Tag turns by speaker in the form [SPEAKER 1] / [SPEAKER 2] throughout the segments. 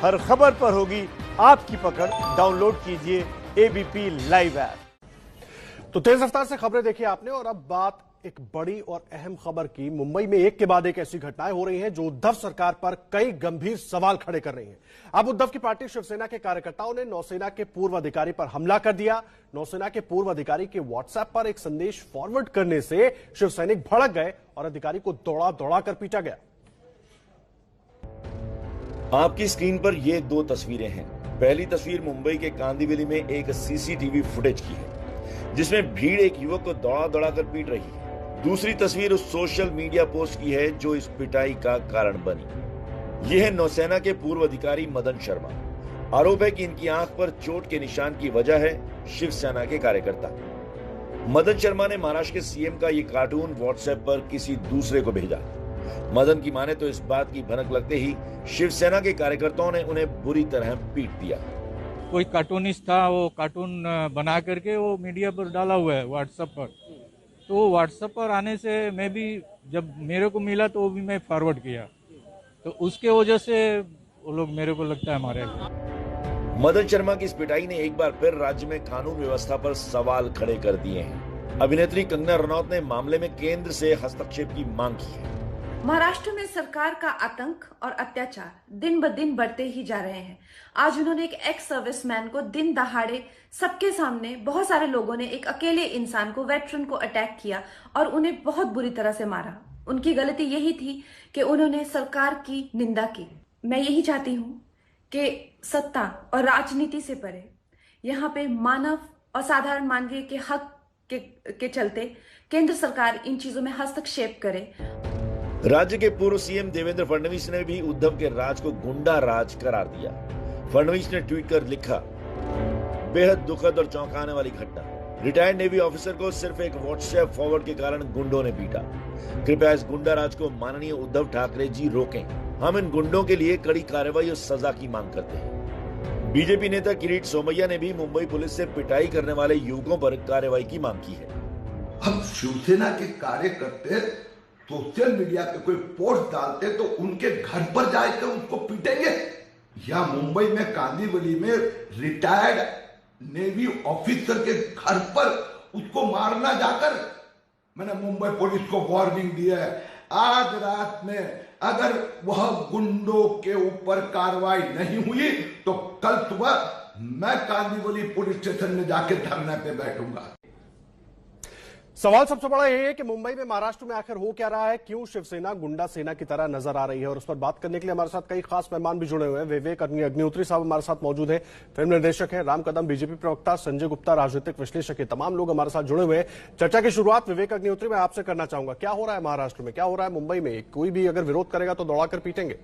[SPEAKER 1] हर खबर पर होगी आपकी पकड़। डाउनलोड कीजिए एबीपी लाइव ऐप।
[SPEAKER 2] तो तेज रफ्तार से खबरें देखी आपने, और अब बात एक बड़ी और अहम खबर की। मुंबई में एक के बाद एक ऐसी घटनाएं हो रही हैं जो उद्धव सरकार पर कई गंभीर सवाल खड़े कर रही हैं। अब उद्धव की पार्टी शिवसेना के कार्यकर्ताओं ने नौसेना के पूर्व अधिकारी पर हमला कर दिया। नौसेना के पूर्व अधिकारी के व्हाट्सएप पर एक संदेश फॉरवर्ड करने से शिवसैनिक भड़क गए और अधिकारी को दौड़ा दौड़ा कर पीटा गया।
[SPEAKER 3] आपकी स्क्रीन पर ये दो तस्वीरें हैं। पहली तस्वीर मुंबई के कांदिवली में एक सीसीटीवी फुटेज की है, जिसमें भीड़ एक युवक को दौड़ा दौड़ा कर पीट रही है। दूसरी तस्वीर उस सोशल मीडिया पोस्ट की है जो इस पिटाई का कारण बनी। यह है नौसेना के पूर्व अधिकारी मदन शर्मा। आरोप है कि इनकी आंख पर चोट के निशान की वजह है शिवसेना के कार्यकर्ता। मदन शर्मा ने महाराष्ट्र के सीएम का ये कार्टून व्हाट्सएप पर किसी दूसरे को भेजा। मदन की माने तो इस बात की भनक लगते ही शिवसेना के कार्यकर्ताओं ने उन्हें बुरी तरह पीट दिया।
[SPEAKER 4] कोई कार्टूनिस्ट था, वो कार्टून बना करके वो मीडिया पर डाला हुआ है व्हाट्सएप पर। तो व्हाट्सएप पर आने से मैं भी, जब मेरे को मिला तो वो भी मैं फॉरवर्ड किया, तो उसके वजह से वो लोग मेरे को लगता है मारे।
[SPEAKER 3] मदन शर्मा की इस पिटाई ने एक बार फिर राज्य में कानून व्यवस्था पर सवाल खड़े कर दिए हैं। अभिनेत्री कंगना रनौत ने मामले में केंद्र से हस्तक्षेप की मांग की है।
[SPEAKER 5] महाराष्ट्र में सरकार का आतंक और अत्याचार दिन ब दिन बढ़ते ही जा रहे हैं। आज उन्होंने एक एक्स सर्विसमैन को दिन दहाड़े सबके सामने, बहुत सारे लोगों ने एक अकेले इंसान को, वेटरन को अटैक किया और उन्हें बहुत बुरी तरह से मारा। उनकी गलती यही थी कि उन्होंने सरकार की निंदा की। मैं यही चाहती हूं कि सत्ता और राजनीति से परे यहाँ पे मानव और साधारण मानवीय के हक के चलते केंद्र सरकार इन चीजों में हस्तक्षेप करे।
[SPEAKER 3] राज्य के पूर्व सीएम देवेंद्र फडणवीस ने भी उद्धव के राज को गुंडा राज करार दिया। फडणवीस ने ट्वीट कर लिखा, बेहद दुखद और चौंकाने वाली घटना। रिटायर्ड नेवी ऑफिसर को सिर्फ एक व्हाट्सएप फॉरवर्ड के कारण गुंडों ने पीटा। कृपया इस गुंडा राज को माननीय उद्धव ठाकरे जी रोकें। हम इन गुंडों के लिए कड़ी कार्रवाई और सजा की मांग करते हैं। बीजेपी नेता किरीट सोमैया ने भी मुंबई पुलिस से पिटाई करने वाले युवकों पर कार्रवाई की मांग की है।
[SPEAKER 6] अब शिवसेना के कार्यकर्ता सोशल मीडिया पे कोई पोस्ट डालते तो उनके घर पर जाके उनको पीटेंगे, या मुंबई में कांदिवली में रिटायर्ड नेवी ऑफिसर के घर पर उसको मारना जाकर। मैंने मुंबई पुलिस को वार्निंग दिया है, आज रात में अगर वह गुंडों के ऊपर कार्रवाई नहीं हुई तो कल सुबह मैं कांदिवली पुलिस स्टेशन में जाके धरने पे बैठूंगा।
[SPEAKER 2] सवाल सबसे बड़ा यह है कि मुंबई में, महाराष्ट्र में आखिर हो क्या रहा है, क्यों शिवसेना गुंडा सेना की तरह नजर आ रही है। और उस पर बात करने के लिए हमारे साथ कई खास मेहमान भी जुड़े हुए हैं। विवेक अग्निहोत्री साहब हमारे साथ मौजूद हैं, फिल्म निर्देशक हैं। राम कदम बीजेपी प्रवक्ता, संजय गुप्ता राजनीतिक विश्लेषक है। तमाम लोग हमारे साथ जुड़े हुए हैं। चर्चा की शुरुआत विवेक अग्निहोत्री मैं आपसे करना चाहूंगा। क्या हो रहा है महाराष्ट्र में, क्या हो रहा है मुंबई में? कोई भी अगर विरोध करेगा तो दौड़ाकर पीटेंगे।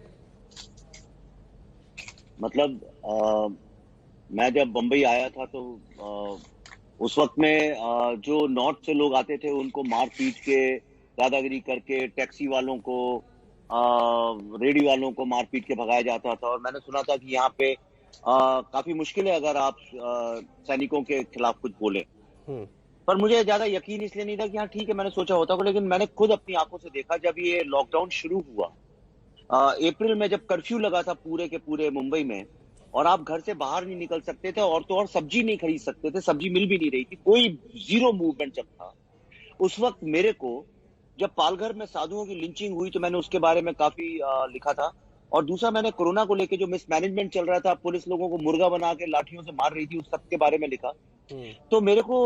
[SPEAKER 7] मतलब मैं जब बंबई आया था तो उस वक्त में जो नॉर्थ से लोग आते थे उनको मार पीट के, दादागिरी करके, टैक्सी वालों को, रेडी वालों को मार पीट के भगाया जाता था। और मैंने सुना था कि यहाँ पे काफी मुश्किल है अगर आप सैनिकों के खिलाफ कुछ बोले। पर मुझे ज्यादा यकीन इसलिए नहीं था कि हाँ ठीक है, मैंने सोचा होता, लेकिन मैंने खुद अपनी आंखों से देखा जब ये लॉकडाउन शुरू हुआ। अप्रैल में जब कर्फ्यू लगा था पूरे के पूरे मुंबई में, और आप घर से बाहर नहीं निकल सकते थे, और तो और सब्जी नहीं खरीद सकते थे, सब्जी मिल भी नहीं रही थी, कोई जीरो मूवमेंट जब था। उस वक्त मेरे को जब पालघर में साधुओं की लिंचिंग हुई तो मैंने उसके बारे में काफी लिखा था। और दूसरा, मैंने कोरोना को लेके जो मिसमैनेजमेंट चल रहा था, पुलिस लोगों को मुर्गा बना के लाठियों से मार रही थी, उस सब के बारे में लिखा। तो मेरे को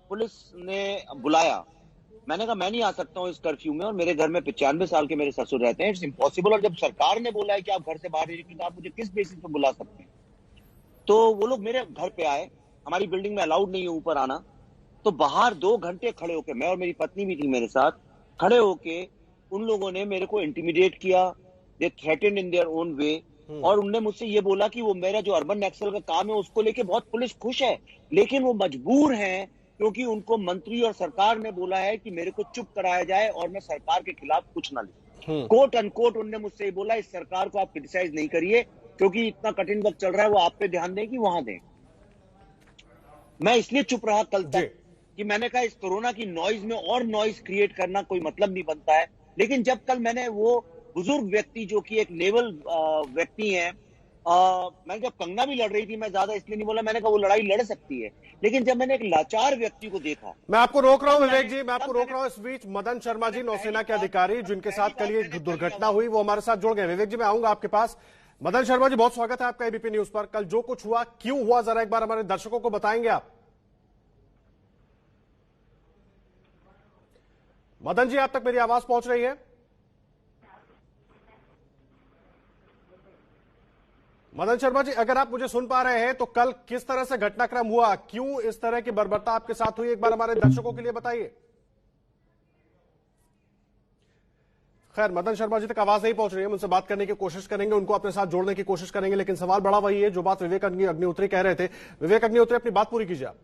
[SPEAKER 7] पुलिस ने बुलाया। मैंने कहा मैं नहीं आ सकता हूँ इस कर्फ्यू में, और मेरे घर में 95 साल के मेरे ससुर रहते हैं, इट्स इम्पॉसिबल। और जब सरकार ने बोला है कि आप घर से बाहर नहीं निकलेंगे, आप मुझे किस बेसिस पे बुला सकते हैं? तो वो लोग मेरे घर पे आए। हमारी बिल्डिंग में अलाउड नहीं है ऊपर आना, तो बाहर 2 घंटे खड़े होके, मैं और मेरी पत्नी भी थी मेरे साथ, खड़े होके उन लोगों ने मेरे को इंटिमिडेट किया। They threatened in their own way. और उनने मुझसे ये बोला कि वो मेरा जो अर्बन नक्सल का काम है उसको लेके बहुत पुलिस खुश है, लेकिन वो मजबूर हैं क्योंकि उनको मंत्री और सरकार ने बोला है कि मेरे को चुप कराया जाए और मैं सरकार के खिलाफ कुछ ना लिखूं। कोट अनकोट उनने मुझसे ये बोला, इस सरकार को आप क्रिटिसाइज नहीं करिए क्योंकि इतना कठिन वक्त चल रहा है, वो आप पे ध्यान दें कि वहां दें। मैं इसलिए चुप रहा कल तक कि मैंने कहा इस कोरोना की नॉइज में और नॉइज क्रिएट करना कोई मतलब नहीं बनता है। लेकिन जब कल मैंने वो बुजुर्ग व्यक्ति जो कि एक नेवल व्यक्ति हैं मैं जब कंगना भी लड़ रही थी, मैं ज्यादा इसलिए नहीं बोला, मैंने कहा वो लड़ाई लड़ सकती है, लेकिन जब मैंने एक लाचार व्यक्ति को देखा।
[SPEAKER 2] मैं आपको रोक रहा हूं विवेक जी, मैं आपको रोक रहा हूं। इस बीच मदन शर्मा जी, नौसेना के अधिकारी जिनके साथ कल ये दुर्घटना हुई, वो हमारे साथ जुड़ गए। विवेक जी, मैं आऊंगा आपके पास। मदन शर्मा जी, बहुत स्वागत है आपका एबीपी न्यूज पर। कल जो कुछ हुआ, क्यों हुआ, जरा एक बार हमारे दर्शकों को बताएंगे आप? मदन जी, आप तक मेरी आवाज पहुंच रही है? मदन शर्मा जी, अगर आप मुझे सुन पा रहे हैं तो कल किस तरह से घटनाक्रम हुआ, क्यों इस तरह की बर्बरता आपके साथ हुई, एक बार हमारे दर्शकों के लिए बताइए। खैर, मदन शर्मा जी तक आवाज नहीं पहुंच रही है, उनसे बात करने की कोशिश करेंगे, उनको अपने साथ जोड़ने की कोशिश करेंगे, लेकिन सवाल बड़ा वही है जो बात विवेक अग्निहोत्री कह रहे थे। विवेक अग्निहोत्री, अपनी बात पूरी कीजिए आप।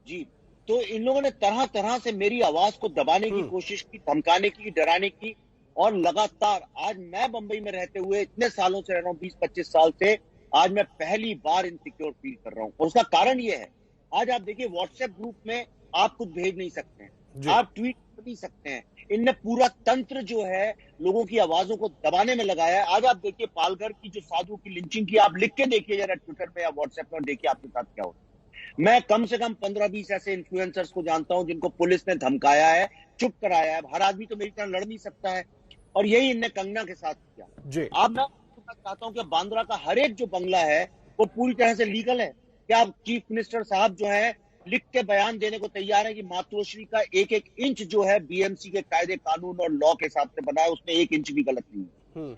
[SPEAKER 7] जी, तो इन लोगों ने तरह तरह से मेरी आवाज को दबाने की कोशिश की, धमकाने की, डराने की, और लगातार आज मैं बंबई में रहते हुए इतने सालों से रह रहा हूं, 20-25 साल से, आज मैं पहली बार इनसिक्योर फील कर रहा हूं। और उसका कारण यह है, आज आप देखिए व्हाट्सएप ग्रुप में आप कुछ भेज नहीं सकते हैं, आप ट्वीट कर नहीं सकते हैं। इनने पूरा तंत्र जो है लोगों की आवाजों को दबाने में लगाया है। आज आप देखिए पालघर की जो साधु की लिंचिंग की, आप लिख के देखिए जरा ट्विटर पे या व्हाट्सएप पर, देखिए आपके साथ क्या होता है। मैं कम से कम 15-20 ऐसे इन्फ्लुएंसर्स को जानता हूं जिनको पुलिस ने धमकाया है, चुप कराया है। हर आदमी तो मेरी तरह लड़ नहीं सकता है, और यही इनने कंगना के साथ किया। अब मैं चाहता हूं कि बांद्रा का हर एक जो बंगला है वो पूरी तरह से लीगल है। क्या चीफ मिनिस्टर साहब जो है लिख के बयान देने को तैयार है कि मातोश्री का एक एक इंच जो है बीएमसी के कायदे कानून और लॉ के हिसाब से बना है, उसमें एक इंच भी गलत नहीं है।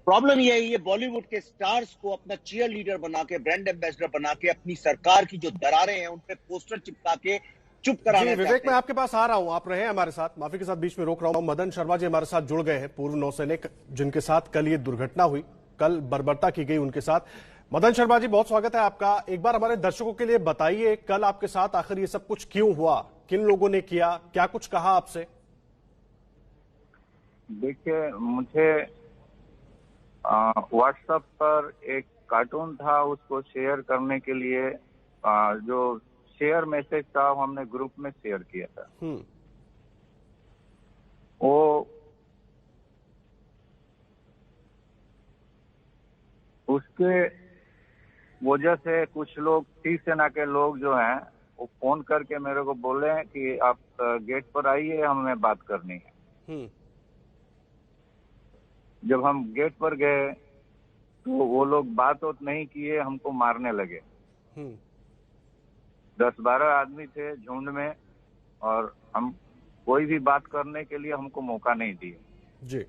[SPEAKER 7] प्रॉब्लम ये है, ये बॉलीवुड के स्टार्स को अपना चीयर लीडर बना के, ब्रांड एम्बेसडर बना के, अपनी सरकार की जो दरारें हैं उन पे पोस्टर चिपका के चुप कराना।
[SPEAKER 2] विवेक, मैं आपके पास आ रहा हूं, आप रहे हमारे साथ, माफी के साथ बीच में रोक रहा हूं। मदन शर्मा जी हमारे साथ जुड़ गए हैं, पूर्व नौसैनिक जिनके साथ कल ये दुर्घटना हुई, कल बर्बरता की गई उनके साथ। मदन शर्मा जी, बहुत स्वागत है आपका। एक बार हमारे दर्शकों के लिए बताइए, कल आपके साथ आखिर ये सब कुछ क्यों हुआ, किन लोगों ने किया, क्या कुछ कहा आपसे?
[SPEAKER 8] देखिए, मुझे व्हाट्सएप पर एक कार्टून था, उसको शेयर करने के लिए जो शेयर मैसेज था वो हमने ग्रुप में शेयर किया था। वो उसके वजह से कुछ लोग, शिवसेना के लोग जो हैं, वो फोन करके मेरे को बोले कि आप गेट पर आइए, हमें बात करनी है। जब हम गेट पर गए तो वो लोग बात नहीं किए, हमको मारने लगे। 10-12 आदमी थे झुंड में, और हम कोई भी बात करने के लिए हमको मौका नहीं दिए।
[SPEAKER 2] जी,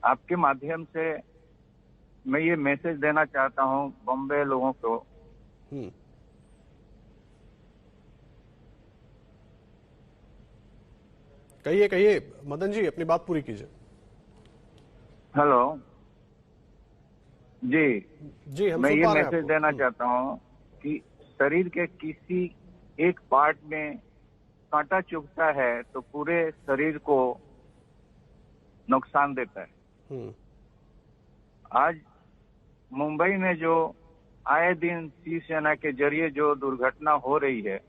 [SPEAKER 8] आपके माध्यम से मैं ये मैसेज देना चाहता हूं बॉम्बे लोगों को।
[SPEAKER 2] कहिए कहिए मदन जी, अपनी बात पूरी कीजिए।
[SPEAKER 8] हेलो जी, मैं ये
[SPEAKER 2] सुन
[SPEAKER 8] मैसेज देना चाहता हूं कि शरीर के किसी एक पार्ट में कांटा चुभता है तो पूरे शरीर को नुकसान देता है। आज मुंबई में जो आए दिन शिवसेना के जरिए जो दुर्घटना हो रही है,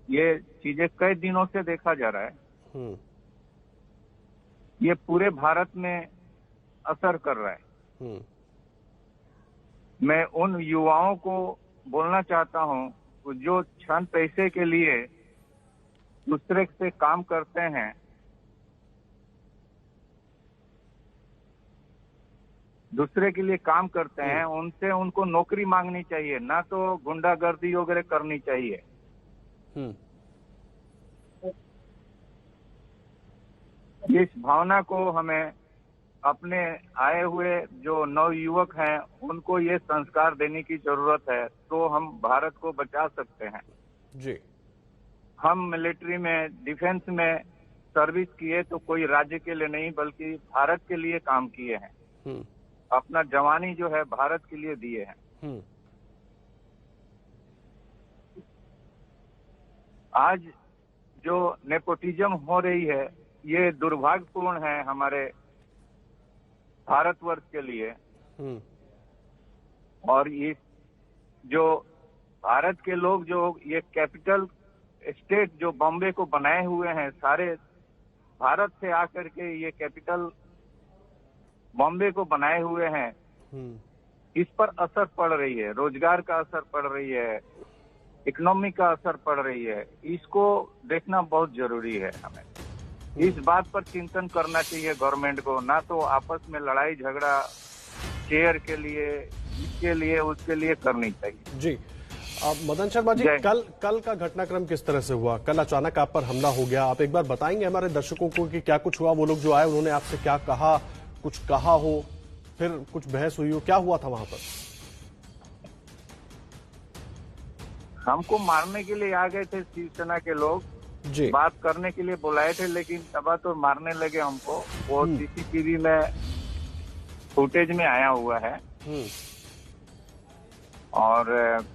[SPEAKER 8] ये चीजें कई दिनों से देखा जा रहा है। ये पूरे भारत में असर कर रहा है। मैं उन युवाओं को बोलना चाहता हूं जो क्षण पैसे के लिए दूसरे से काम करते हैं, दूसरे के लिए काम करते हैं, उनसे उनको नौकरी मांगनी चाहिए, ना तो गुंडागर्दी वगैरह करनी चाहिए। इस भावना को हमें अपने आए हुए जो नवयुवक हैं उनको ये संस्कार देने की जरूरत है, तो हम भारत को बचा सकते हैं।
[SPEAKER 2] जी,
[SPEAKER 8] हम मिलिट्री में, डिफेंस में सर्विस किए तो कोई राज्य के लिए नहीं बल्कि भारत के लिए काम किए हैं। अपना जवानी जो है भारत के लिए दिए हैं। आज जो नेपोटिज्म हो रही है ये दुर्भाग्यपूर्ण है हमारे भारतवर्ष के लिए। और इस जो भारत के लोग जो ये कैपिटल स्टेट जो बॉम्बे को बनाए हुए हैं, सारे भारत से आकर के ये कैपिटल बॉम्बे को बनाए हुए हैं, इस पर असर पड़ रही है, रोजगार का असर पड़ रही है, इकोनॉमी का असर पड़ रही है। इसको देखना बहुत जरूरी है। हमें इस बात पर चिंतन करना चाहिए गवर्नमेंट को, ना तो आपस में लड़ाई झगड़ा शेयर के लिए, इसके लिए, उसके लिए करनी चाहिए।
[SPEAKER 2] जी मदन शर्मा जी, कल का घटनाक्रम किस तरह से हुआ? कल अचानक आप पर हमला हो गया, आप एक बार बताएंगे हमारे दर्शकों को कि क्या कुछ हुआ? वो लोग जो आए उन्होंने आपसे क्या कहा, कुछ कहा हो, फिर कुछ बहस हुई हो, क्या हुआ था वहां पर?
[SPEAKER 8] हमको मारने के लिए आ गए थे शिवसेना के लोग
[SPEAKER 2] जी,
[SPEAKER 8] बात करने के लिए बुलाए थे, लेकिन तब तो मारने लगे हमको। वो सीसीटीवी में फुटेज में आया हुआ है। और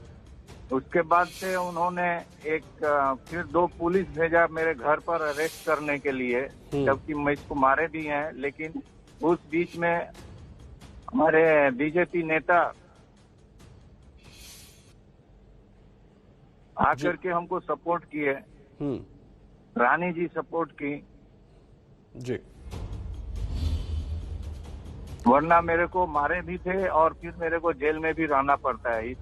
[SPEAKER 8] उसके बाद से उन्होंने फिर 2 पुलिस भेजा मेरे घर पर अरेस्ट करने के लिए, जबकि मैं इसको मारे भी हैं। लेकिन उस बीच में हमारे बीजेपी नेता आकर के हमको सपोर्ट किए, रानी जी सपोर्ट की
[SPEAKER 2] जी,
[SPEAKER 8] वरना मेरे को मारे भी थे और फिर मेरे को जेल में भी रहना पड़ता है।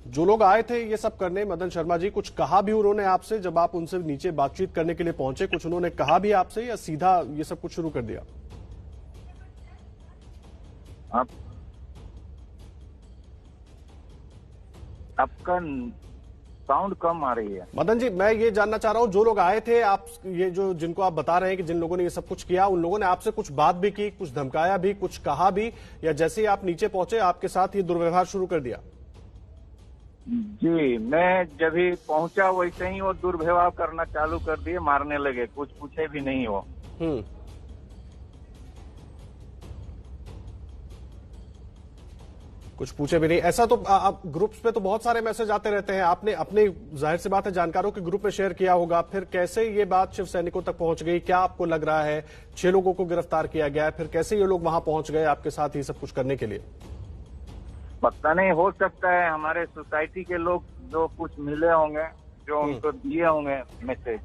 [SPEAKER 2] जो लोग आए थे ये सब करने, मदन शर्मा जी, कुछ कहा भी उन्होंने आपसे जब आप उनसे नीचे बातचीत करने के लिए पहुंचे? कुछ उन्होंने कहा भी आपसे या सीधा ये सब कुछ शुरू कर दिया?
[SPEAKER 8] आपका साउंड कम आ रही है
[SPEAKER 2] मदन जी। मैं ये जानना चाह रहा हूं, जो लोग आए थे, आप ये जो जिनको आप बता रहे हैं कि जिन लोगों ने ये सब कुछ किया, उन लोगों ने आपसे कुछ बात भी की, कुछ धमकाया भी, कुछ कहा भी, या जैसे ही आप नीचे पहुंचे आपके साथ ये दुर्व्यवहार शुरू कर दिया?
[SPEAKER 8] जी, मैं जब ही पहुंचा वैसे ही वो दुर्व्यवहार करना चालू कर दिए, मारने लगे, कुछ पूछे भी नहीं हो।
[SPEAKER 2] कुछ पूछे भी नहीं। ऐसा तो आप ग्रुप्स पे तो बहुत सारे मैसेज आते रहते हैं, आपने अपने जाहिर सी बात है जानकारों के ग्रुप में शेयर किया होगा, फिर कैसे ये बात शिव सैनिकों तक पहुंच गई? क्या आपको लग रहा है 6 लोगों को गिरफ्तार किया गया है, फिर कैसे ये लोग वहां पहुंच गए आपके साथ ये सब कुछ करने के लिए?
[SPEAKER 8] पता नहीं, हो सकता है हमारे सोसाइटी के लोग जो कुछ मिले होंगे, जो उनको दिए होंगे मैसेज,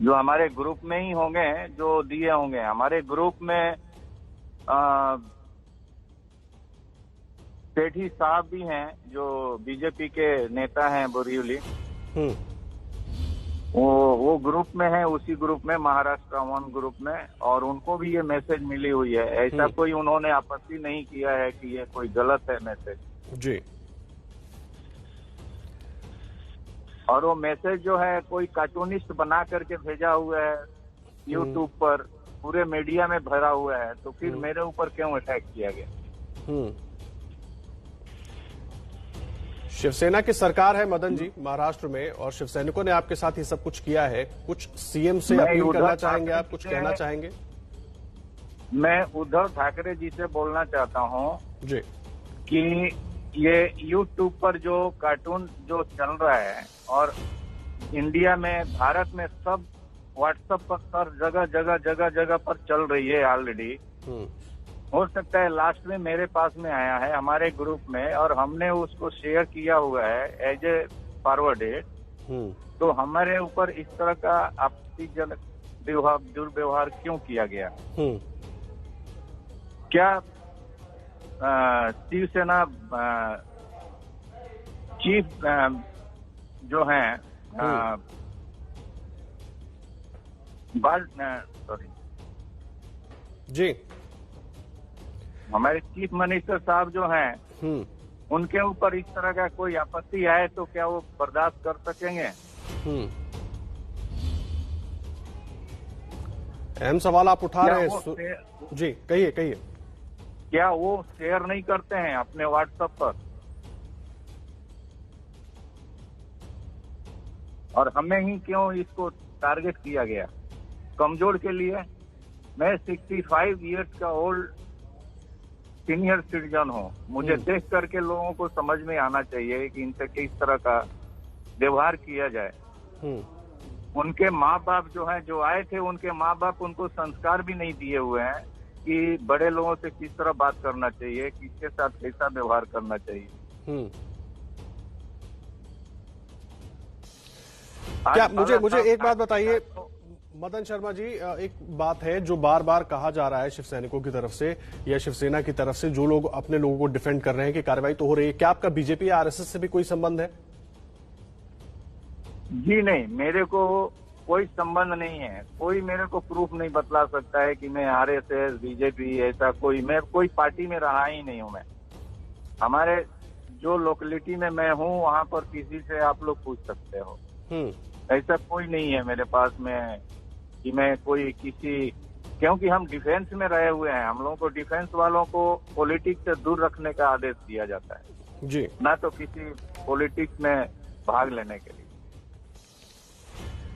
[SPEAKER 8] जो हमारे ग्रुप में ही होंगे, जो दिए होंगे। हमारे ग्रुप में सेठी साहब भी हैं जो बीजेपी के नेता हैं बोरीवली, वो ग्रुप में है, उसी ग्रुप में, महाराष्ट्र 1 ग्रुप में, और उनको भी ये मैसेज मिली हुई है। ऐसा कोई उन्होंने आपत्ति नहीं किया है कि ये कोई गलत है मैसेज
[SPEAKER 2] जी।
[SPEAKER 8] और वो मैसेज जो है कोई कार्टूनिस्ट बना करके भेजा हुआ है यूट्यूब पर, पूरे मीडिया में भरा हुआ है, तो फिर मेरे ऊपर क्यों अटैक किया गया?
[SPEAKER 2] शिवसेना की सरकार है मदन जी महाराष्ट्र में, और शिव सैनिकों ने आपके साथ ये सब कुछ किया है। कुछ सीएम से अपील करना चाहेंगे आप, कुछ कहना चाहेंगे?
[SPEAKER 8] मैं उद्धव ठाकरे जी से बोलना चाहता हूं
[SPEAKER 2] जी
[SPEAKER 8] कि ये यूट्यूब पर जो कार्टून जो चल रहा है, और इंडिया में, भारत में सब व्हाट्सएप पर सर जगह पर चल रही है ऑलरेडी। हो सकता है लास्ट में मेरे पास में आया है हमारे ग्रुप में, और हमने उसको शेयर किया हुआ है एज ए फॉरवर्डेड। तो हमारे ऊपर इस तरह का आपत्तिजनक दुर्व्यवहार क्यों किया गया? क्या शिवसेना चीफ जो हैं सॉरी
[SPEAKER 2] जी,
[SPEAKER 8] हमारे चीफ मिनिस्टर साहब जो हैं, उनके ऊपर इस तरह का कोई आपत्ति आए तो क्या वो बर्दाश्त कर सकेंगे?
[SPEAKER 2] अहम सवाल आप उठा रहे हैं जी, कहिए कहिए।
[SPEAKER 8] क्या वो शेयर नहीं करते हैं अपने व्हाट्सएप पर? और हमें ही क्यों इसको टारगेट किया गया? कमजोर के लिए? मैं 65 इयर्स का ओल्ड सीनियर सिटीजन हूँ, मुझे देख करके लोगों को समझ में आना चाहिए कि इनसे किस तरह का व्यवहार किया जाए। उनके माँ बाप जो हैं, जो आए थे, उनके माँ बाप उनको संस्कार भी नहीं दिए हुए हैं कि बड़े लोगों से किस तरह बात करना चाहिए, किसके साथ कैसा व्यवहार करना चाहिए।
[SPEAKER 2] क्या मुझे एक बात बताइए मदन शर्मा जी, एक बात है जो बार बार कहा जा रहा है शिव सैनिकों की तरफ से या शिवसेना की तरफ से, जो लोग अपने लोगों को डिफेंड कर रहे हैं कि कार्रवाई तो हो रही है, क्या आपका बीजेपी या आरएसएस से भी कोई संबंध है?
[SPEAKER 8] जी नहीं, मेरे को कोई संबंध नहीं है। कोई मेरे को प्रूफ नहीं बतला सकता है कि मैं आरएसएस बीजेपी ऐसा मैं कोई पार्टी में रहा ही नहीं हूं। मैं हमारे जो लोकेलिटी में मैं हूं वहां पर किसी से आप लोग पूछ सकते हो। ऐसा कोई नहीं है मेरे पास में कि मैं कोई किसी, क्योंकि हम डिफेंस में रहे हुए हैं। हम लोगों को डिफेंस वालों को पॉलिटिक्स से दूर रखने का आदेश दिया जाता है
[SPEAKER 2] जी,
[SPEAKER 8] ना तो किसी पॉलिटिक्स में भाग लेने के लिए।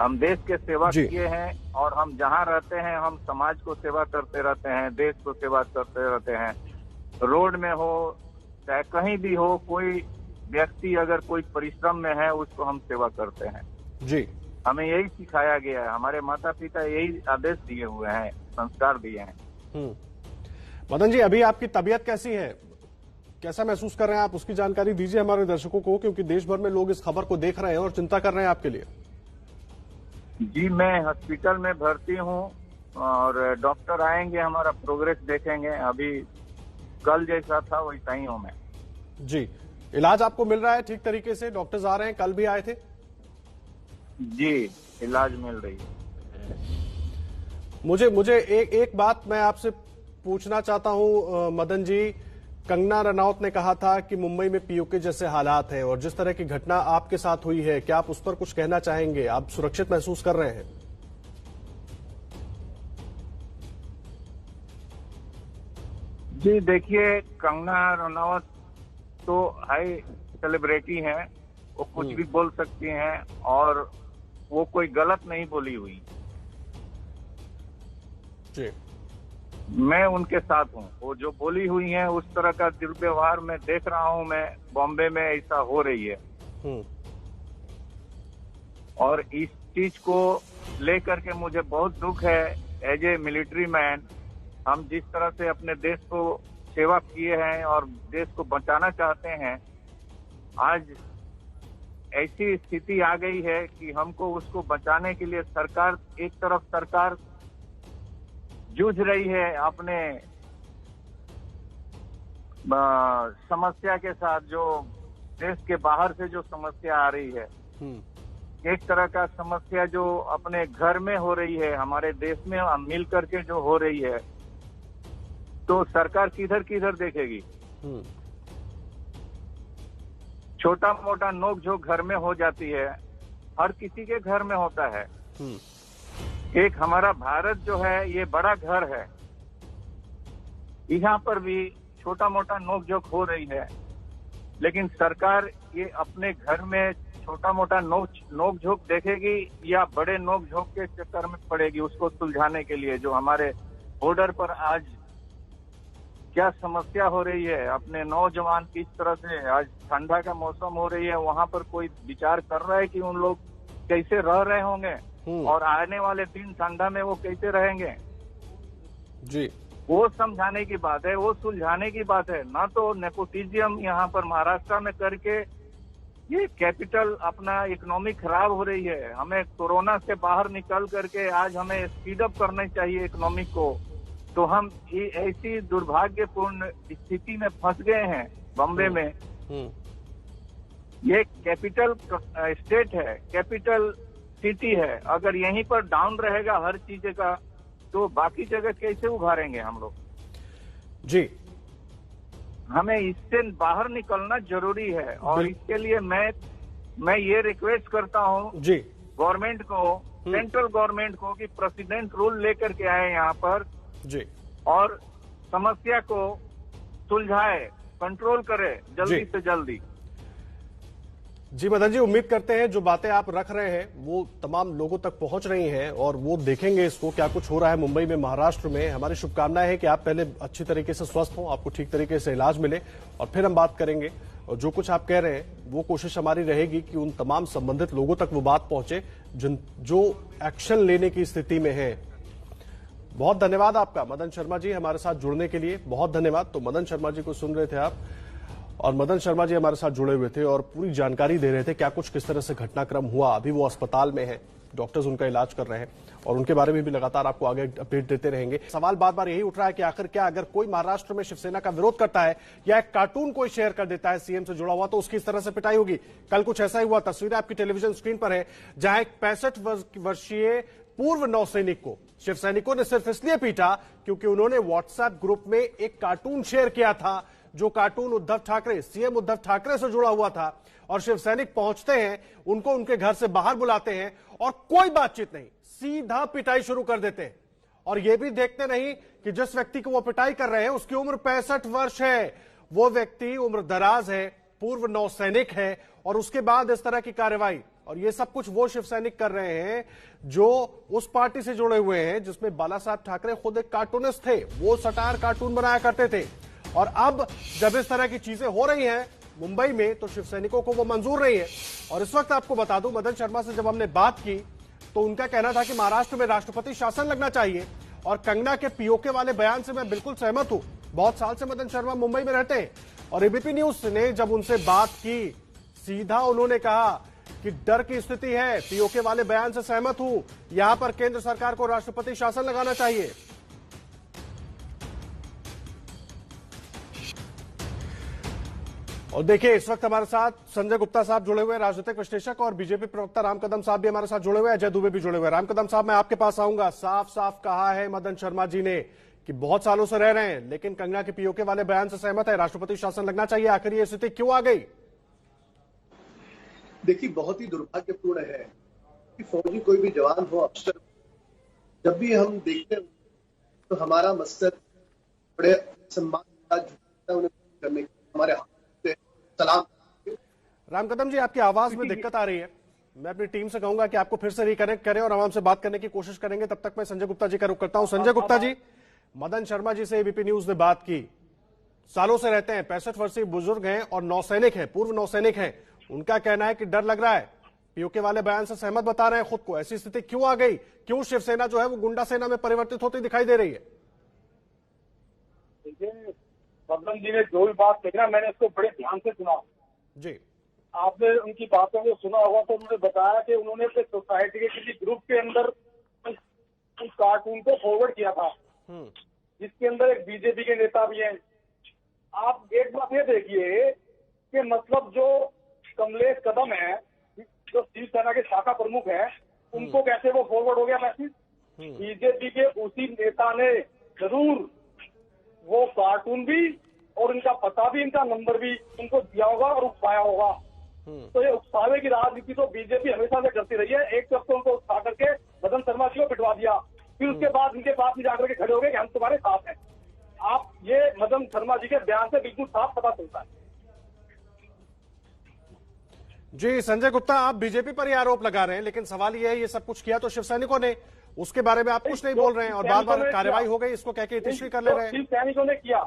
[SPEAKER 8] हम देश के सेवा किए हैं और हम जहां रहते हैं हम समाज को सेवा करते रहते हैं, देश को सेवा करते रहते हैं। रोड में हो चाहे कहीं भी हो, कोई व्यक्ति अगर कोई परिश्रम में है उसको हम सेवा करते हैं
[SPEAKER 2] जी।
[SPEAKER 8] हमें यही सिखाया गया है, हमारे माता पिता यही आदेश दिए हुए हैं, संस्कार दिए हैं।
[SPEAKER 2] मदन जी, अभी आपकी तबीयत कैसी है, कैसा महसूस कर रहे हैं आप, उसकी जानकारी दीजिए हमारे दर्शकों को, क्योंकि देश भर में लोग इस खबर को देख रहे हैं और चिंता कर रहे हैं आपके लिए।
[SPEAKER 8] जी, मैं हॉस्पिटल में भर्ती हूँ और डॉक्टर आएंगे, हमारा प्रोग्रेस देखेंगे। अभी कल जैसा था वैसा ही हूँ मैं। जी,
[SPEAKER 2] इलाज आपको मिल रहा है ठीक तरीके से? डॉक्टर्स आ रहे हैं, कल भी आए थे?
[SPEAKER 8] जी, इलाज मिल रही है।
[SPEAKER 2] मुझे एक बात मैं आपसे पूछना चाहता हूं मदन जी, कंगना रनौत ने कहा था कि मुंबई में पीओके जैसे हालात हैं और जिस तरह की घटना आपके साथ हुई है, क्या आप उस पर कुछ कहना चाहेंगे? आप सुरक्षित महसूस कर रहे हैं?
[SPEAKER 8] जी देखिए, कंगना रनौत तो हाई सेलिब्रिटी हैं, वो कुछ भी बोल सकती हैं और वो कोई गलत नहीं बोली हुई
[SPEAKER 2] जी।
[SPEAKER 8] मैं उनके साथ हूँ। वो जो बोली हुई है उस तरह का दुर्व्यवहार मैं देख रहा हूँ, मैं बॉम्बे में ऐसा हो रही है और इस चीज को लेकर के मुझे बहुत दुख है। एज ए मिलिट्री मैन, हम जिस तरह से अपने देश को सेवा किए हैं और देश को बचाना चाहते हैं, आज ऐसी स्थिति आ गई है कि हमको उसको बचाने के लिए सरकार, एक तरफ सरकार जूझ रही है अपने समस्या के साथ, जो देश के बाहर से जो समस्या आ रही है, एक तरह का समस्या जो अपने घर में हो रही है, हमारे देश में मिल करके जो हो रही है, तो सरकार किधर किधर देखेगी। छोटा मोटा नोक झोंक घर में हो जाती है, हर किसी के घर में होता है। एक हमारा भारत जो है ये बड़ा घर है, यहाँ पर भी छोटा मोटा नोक झोंक हो रही है, लेकिन सरकार ये अपने घर में छोटा मोटा नोक झोंक देखेगी या बड़े नोक झोंक के चक्कर में पड़ेगी उसको सुलझाने के लिए। जो हमारे बॉर्डर पर आज क्या समस्या हो रही है, अपने नौजवान किस तरह से, आज ठंडा का मौसम हो रही है, वहां पर कोई विचार कर रहा है कि उन लोग कैसे रह रहे होंगे और आने वाले दिन ठंडा में वो कैसे रहेंगे
[SPEAKER 2] जी।
[SPEAKER 8] वो समझाने की बात है, वो सुलझाने की बात है, ना तो नेपोटिज्म यहाँ पर महाराष्ट्र में करके ये कैपिटल अपना इकोनॉमी खराब हो रही है। हमें कोरोना से बाहर निकल करके आज हमें स्पीड अप करना चाहिए इकोनॉमी को, तो हम ऐसी दुर्भाग्यपूर्ण स्थिति में फंस गए हैं बॉम्बे में। ये कैपिटल स्टेट है, कैपिटल सिटी है, अगर यहीं पर डाउन रहेगा हर चीज का तो बाकी जगह कैसे उभारेंगे हम लोग
[SPEAKER 2] जी।
[SPEAKER 8] हमें इससे बाहर निकलना जरूरी है और इसके लिए मैं ये रिक्वेस्ट करता हूँ
[SPEAKER 2] जी
[SPEAKER 8] गवर्नमेंट को, सेंट्रल गवर्नमेंट को, कि प्रेसिडेंट रूल लेकर के आए यहाँ पर
[SPEAKER 2] जी
[SPEAKER 8] और समस्या को सुलझाए, कंट्रोल करे जल्दी से जल्दी।
[SPEAKER 2] जी मदन जी, उम्मीद करते हैं जो बातें आप रख रहे हैं वो तमाम लोगों तक पहुंच रही हैं और वो देखेंगे इसको, क्या कुछ हो रहा है मुंबई में, महाराष्ट्र में। हमारी शुभकामनाएं है कि आप पहले अच्छी तरीके से स्वस्थ हों, आपको ठीक तरीके से इलाज मिले और फिर हम बात करेंगे। और जो कुछ आप कह रहे हैं वो कोशिश हमारी रहेगी कि उन तमाम संबंधित लोगों तक वो बात पहुंचे जो एक्शन लेने की स्थिति में है। बहुत धन्यवाद आपका मदन शर्मा जी, हमारे साथ जुड़ने के लिए बहुत धन्यवाद। तो मदन शर्मा जी को सुन रहे थे आप और मदन शर्मा जी हमारे साथ जुड़े हुए थे और पूरी जानकारी दे रहे थे क्या कुछ किस तरह से घटनाक्रम हुआ। अभी वो अस्पताल में है, डॉक्टर्स उनका इलाज कर रहे हैं और उनके बारे में भी लगातार आपको आगे अपडेट देते रहेंगे। सवाल बार बार यही उठ रहा है कि आखिर क्या अगर कोई महाराष्ट्र में शिवसेना का विरोध करता है या एक कार्टून कोई शेयर कर देता है सीएम से जुड़ा हुआ, तो उसकी इस तरह से पिटाई होगी। कल कुछ ऐसा ही हुआ। तस्वीरें आपकी टेलीविजन स्क्रीन पर है, जहां एक 65 वर्षीय पूर्व नौसैनिक को शिव सैनिकों ने सिर्फ इसलिए पीटा क्योंकि उन्होंने व्हाट्सएप ग्रुप में एक कार्टून शेयर किया था, जो कार्टून उद्धव ठाकरे, सीएम उद्धव ठाकरे से जुड़ा हुआ था। और शिव सैनिक पहुंचते हैं, उनको उनके घर से बाहर बुलाते हैं और कोई बातचीत नहीं, सीधा पिटाई शुरू कर देते हैं। और यह भी देखते नहीं कि जिस व्यक्ति को वो पिटाई कर रहे हैं उसकी उम्र 65 वर्ष है, वो व्यक्ति उम्र दराज है, पूर्व नौसैनिक है, और उसके बाद इस तरह की कार्रवाई। और ये सब कुछ वो शिव सैनिक कर रहे हैं जो उस पार्टी से जुड़े हुए हैं जिसमें बाला साहब ठाकरे खुद एक कार्टूनिस्ट थे, वो सटायर कार्टून बनाया करते थे। और अब जब इस तरह की चीजें हो रही हैं मुंबई में, तो शिव सैनिकों को वो मंजूर नहीं है। और इस वक्त आपको बता दूं, मदन शर्मा से जब हमने बात की तो उनका कहना था कि महाराष्ट्र में राष्ट्रपति शासन लगना चाहिए। और कंगना के पीओके वाले बयान से मैं बिल्कुल सहमत हूं। बहुत साल से मदन शर्मा मुंबई में रहते हैं और एबीपी न्यूज ने जब उनसे बात की, सीधा उन्होंने कहा कि डर की स्थिति है, पीओके वाले बयान से सहमत हूं, यहां पर केंद्र सरकार को राष्ट्रपति शासन लगाना चाहिए। और देखिए, इस वक्त हमारे साथ संजय गुप्ता साहब जुड़े हुए हैं, राजनीतिक विश्लेषक, और बीजेपी प्रवक्ता राम कदम साहब भी हमारे साथ जुड़े हुए हैं, अजय दुबे भी जुड़े हुए हैं। राम कदम साहब, मैं आपके पास आऊंगा। साफ साफ कहा है मदन शर्मा जी ने कि बहुत सालों से रह रहे हैं लेकिन कंगना के पीओके वाले बयान से सहमत है, राष्ट्रपति शासन लगना चाहिए। आखिर ये स्थिति क्यों आ गई?
[SPEAKER 9] देखिए, बहुत ही दुर्भाग्यपूर्ण है कि फौजी कोई भी जवान हो, अफसर, जब भी हम देखते हैं तो हमारा मकसद बड़े सम्मान उन्हें करने हमारे सलाम।
[SPEAKER 2] राम कदम जी, आपकी आवाज में दिक्कत आ रही है। मैं अपनी टीम से कहूंगा कि आपको फिर से रिकनेक्ट करें और हम आपसे बात करने की कोशिश करेंगे। तब तक मैं संजय गुप्ता जी का रुख करता हूं। संजय गुप्ता जी, मदन शर्मा जी से एबीपी न्यूज ने बात की, सालों से रहते हैं, 65 वर्षीय बुजुर्ग हैं और नौसैनिक हैं, पूर्व नौसैनिक हैं। उनका कहना है कि डर लग रहा है, पीओके वाले बयान से सहमत बता रहे हैं खुद को। ऐसी स्थिति क्यों आ गई? क्यों शिवसेना जो है वो गुंडा सेना में परिवर्तित होती दिखाई दे रही है?
[SPEAKER 10] देखिए, मदन जी ने जो भी बात कही ना, मैंने इसको बड़े ध्यान से सुना
[SPEAKER 2] जी।
[SPEAKER 10] आपने उनकी बातों को सुना होगा तो उन्होंने बताया कि उन्होंने अपने सोसाइटी के किसी ग्रुप के अंदर उस कार्टून को फॉरवर्ड किया था जिसके अंदर एक बीजेपी के नेता भी हैं। आप एक बात ये देखिए कि मतलब जो कमलेश कदम है, जो शिवसेना के शाखा प्रमुख है, उनको कैसे वो फॉरवर्ड हो गया मैसेज? बीजेपी के उसी नेता ने जरूर वो कार्टून भी और इनका पता भी, इनका नंबर भी उनको दिया होगा और उकसाया होगा। तो ये उकसावे की राजनीति तो बीजेपी हमेशा से करती रही है। एक तरफ तो उनको उकसा करके मदन शर्मा जी को पिटवा दिया, फिर उसके बाद इनके पास में जाकर के खड़े हो गए कि हम तुम्हारे साथ हैं। आप ये मदन शर्मा जी के बयान से बिल्कुल साफ पता चलता है।
[SPEAKER 2] जी संजय गुप्ता, आप बीजेपी पर ही आरोप लगा रहे हैं, लेकिन सवाल यह है, ये सब कुछ किया तो शिव सैनिकों ने, उसके बारे में आप कुछ नहीं बोल रहे हैं और बार बार कार्रवाई हो गई, इसको कह के इतिश्री कर ले रहे हैं।
[SPEAKER 10] शिव सैनिकों ने किया,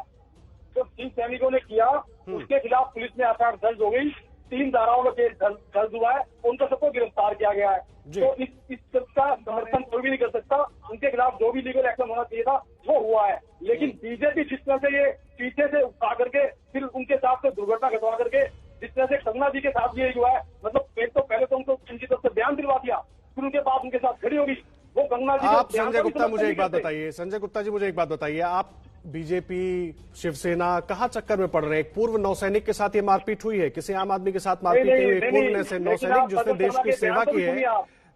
[SPEAKER 10] जो शिव सैनिकों ने किया उसके खिलाफ पुलिस में एफआईआर दर्ज हो गई, 3 धाराओं में केस दर्ज हुआ है, उनको सबको गिरफ्तार किया गया है। तो इस का समर्थन कोई भी नहीं कर सकता। उनके खिलाफ जो भी लीगल एक्शन होना चाहिए था वो हुआ है। लेकिन बीजेपी जिस तरह से ये पीछे से उठा करके फिर उनके साथ दुर्घटना घटवा करके जिस तरह से कंगना जी के साथ ये हुआ है, मतलब एक तो पहले तो उनको उनकी तरफ से बयान दिलवा दिया, फिर उनके बाद उनके साथ खड़ी होगी वो कंगना जी।
[SPEAKER 2] आप संजय गुप्ता मुझे एक बात बताइए, संजय गुप्ता जी मुझे एक बात बताइए, आप बीजेपी शिवसेना कहाँ चक्कर में पड़ रहे हैं? एक पूर्व नौसैनिक के साथ ये मारपीट हुई है, किसी आम आदमी के साथ मारपीट नहीं हुई, पूर्व नौसैनिक जिसने देश की सेवा की है,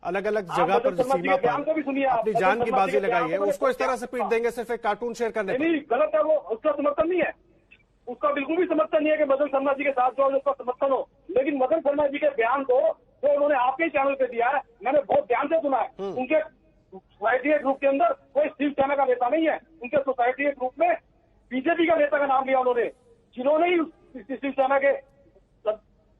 [SPEAKER 2] अलग अलग जगह पर सीमा पर अपनी जान की बाजी लगाई है, उसको इस तरह से पीट देंगे सिर्फ एक कार्टून शेयर करने पर?
[SPEAKER 10] नहीं, गलत है, वो उसका समर्थन नहीं है, उसका बिल्कुल भी समर्थन नहीं है कि मदन शर्मा जी के साथ जो उसका समर्थन हो। लेकिन मदन शर्मा जी के बयान को जो उन्होंने आपके ही चैनल पे दिया है, मैंने बहुत ध्यान से सुना है। उनके सोसाइटी के ग्रुप के अंदर कोई शिवसेना का नेता नहीं है, उनके सोसाइटी के ग्रुप में बीजेपी का नेता का नाम लिया उन्होंने, जिन्होंने ही शिवसेना के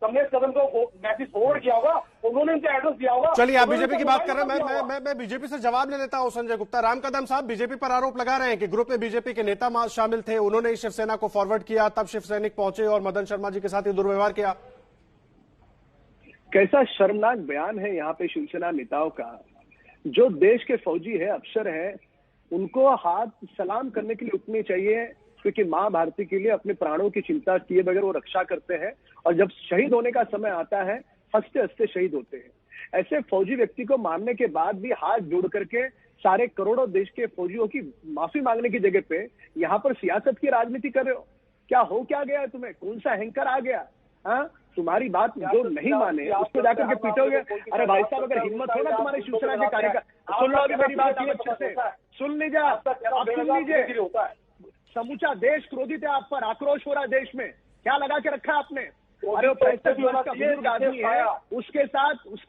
[SPEAKER 10] कमलेश कदम को मैसेज फॉरवर्ड किया होगा, उन्होंने उनका एड्रेस दिया होगा।
[SPEAKER 2] चलिए, आप बीजेपी की बात कर रहे हैं, मैं बीजेपी से जवाब ले लेता हूं। संजय गुप्ता, राम कदम साहब बीजेपी पर आरोप लगा रहे हैं कि ग्रुप में बीजेपी के नेता शामिल थे, उन्होंने ही शिवसेना को फॉरवर्ड किया, तब शिव सैनिक पहुंचे और मदन शर्मा जी के साथ ये दुर्व्यवहार किया।
[SPEAKER 9] कैसा शर्मनाक बयान है यहाँ पे शिवसेना नेताओं का। जो देश के फौजी है, अफसर है, उनको हाथ सलाम करने के लिए उठने चाहिए,
[SPEAKER 11] क्योंकि माँ भारती के लिए अपने प्राणों की चिंता किए बगैर वो रक्षा करते हैं, और जब शहीद होने का समय आता है हंसते हंसते शहीद होते हैं। ऐसे फौजी व्यक्ति को मारने के बाद भी हाथ जोड़ करके सारे करोड़ों देश के फौजियों की माफी मांगने की जगह पे यहाँ पर सियासत की राजनीति कर रहे हो। क्या हो क्या गया है तुम्हें? कौन सा अहंकार आ गया? हाँ, तुम्हारी बात जो नहीं माने उसको जाकर के पीटोगे। अरे भाई साहब, अगर हिम्मत हो ना तुम्हारे शिवसेना के कार्यकर्ता, सुन लो अभी मेरी बात अच्छे से सुन लीजिए। आप सुन लीजिए, समूचा देश क्रोधित है आप पर, आक्रोश हो रहा है देश में। क्या लगा के रखा है आपने? अरे वो 65 वर्ष का बुजुर्ग आदमी है, उसके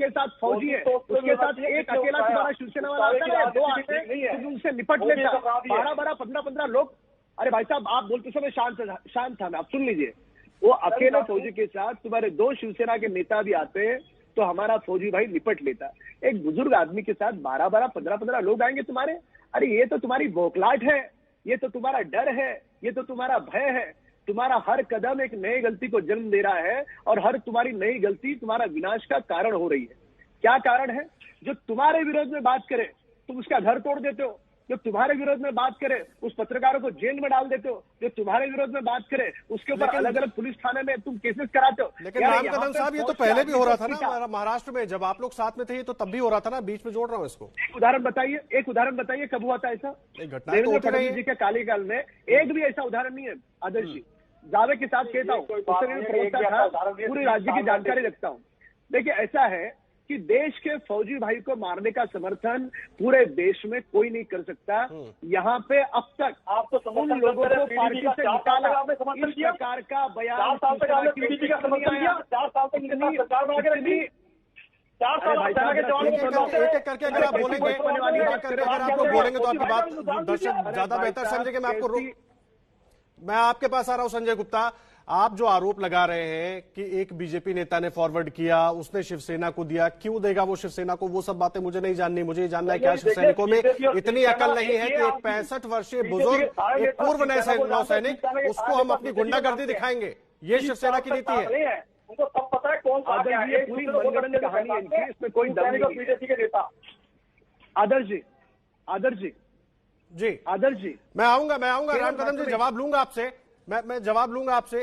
[SPEAKER 11] साथ फौजी है, उसके साथ एक अकेला तुम्हारा शिवसेना वाला आता है, 2 आते हैं, उनसे निपट लेता। 12-12, 15-15 लोग। अरे भाई साहब, आप बोलते समय शांत था मैं, आप सुन लीजिए। वो अकेले फौजी के साथ तुम्हारे 2 शिवसेना के नेता भी आते हैं तो हमारा फौजी भाई निपट लेता। एक बुजुर्ग आदमी के साथ 12-12, 15-15 लोग आएंगे तुम्हारे? अरे ये तो तुम्हारी बौखलाहट है, ये तो तुम्हारा डर है, ये तो तुम्हारा भय है। तुम्हारा हर कदम एक नई गलती को जन्म दे रहा है, और हर तुम्हारी नई गलती तुम्हारा विनाश का कारण हो रही है। क्या कारण है? जो तुम्हारे विरोध में बात करे तुम उसका घर तोड़ देते हो, जो तुम्हारे विरोध में बात करे उस पत्रकारों को जेल में डाल देते हो, जो तुम्हारे विरोध में बात करे उसके ऊपर अलग अलग पुलिस थाने में तुम केसेस कराते हो।
[SPEAKER 2] लेकिन राम कदम साहब, ये तो पहले भी हो रहा था ना महाराष्ट्र में, जब आप लोग साथ में थे तो तब भी हो रहा था ना। बीच में जोड़ रहा हूँ इसको।
[SPEAKER 11] एक उदाहरण बताइए कब हुआ था ऐसा? देवेंद्र फडणवीस जी के कार्यकाल में एक भी ऐसा उदाहरण नहीं है। आदर्श जी, दावे के साथ कहता हूँ, प्रवक्ता था, पूरी राज्य की जानकारी रखता हूँ। देखिए, ऐसा है कि देश के फौजी भाई को मारने का समर्थन पूरे देश में कोई नहीं कर सकता। यहाँ पे अब तक आप तो उन लोगों को पार्टी से निकाला, इस प्रकार का बयान 4 साल तक आपने पीडीपी का समर्थन किया। 4 साल तक सरकार बना के रखी। 4 साल
[SPEAKER 2] एक करके अगर आप बोलेंगे, अगर आप लोग बोलेंगे तो आपकी बात दर्शक ज्यादा बेहतर समझेंगे। मैं आपके पास आ रहा हूं संजय गुप्ता। आप जो आरोप लगा रहे हैं कि एक बीजेपी नेता ने फॉरवर्ड किया, उसने शिवसेना को दिया, क्यों देगा वो शिवसेना को? वो सब बातें मुझे नहीं जाननी। मुझे ये जानना है क्या शिवसैनिकों में इतनी अकल नहीं है कि एक 65 वर्षीय बुजुर्ग, एक पूर्व नौसैनिक, उसको हम अपनी गुंडागर्दी दिखाएंगे? ये शिवसेना की नीति है।
[SPEAKER 10] उनको सब पता है कौन सा क्या है।
[SPEAKER 11] पूरी मनगढ़ंत कहानी है इनकी, इसमें कोई दम नहीं है।
[SPEAKER 10] बीजेपी के नेता
[SPEAKER 11] आदर्श जी,
[SPEAKER 2] मैं आऊंगा राम कदम जी, जवाब लूंगा आपसे। मैं जवाब लूंगा आपसे।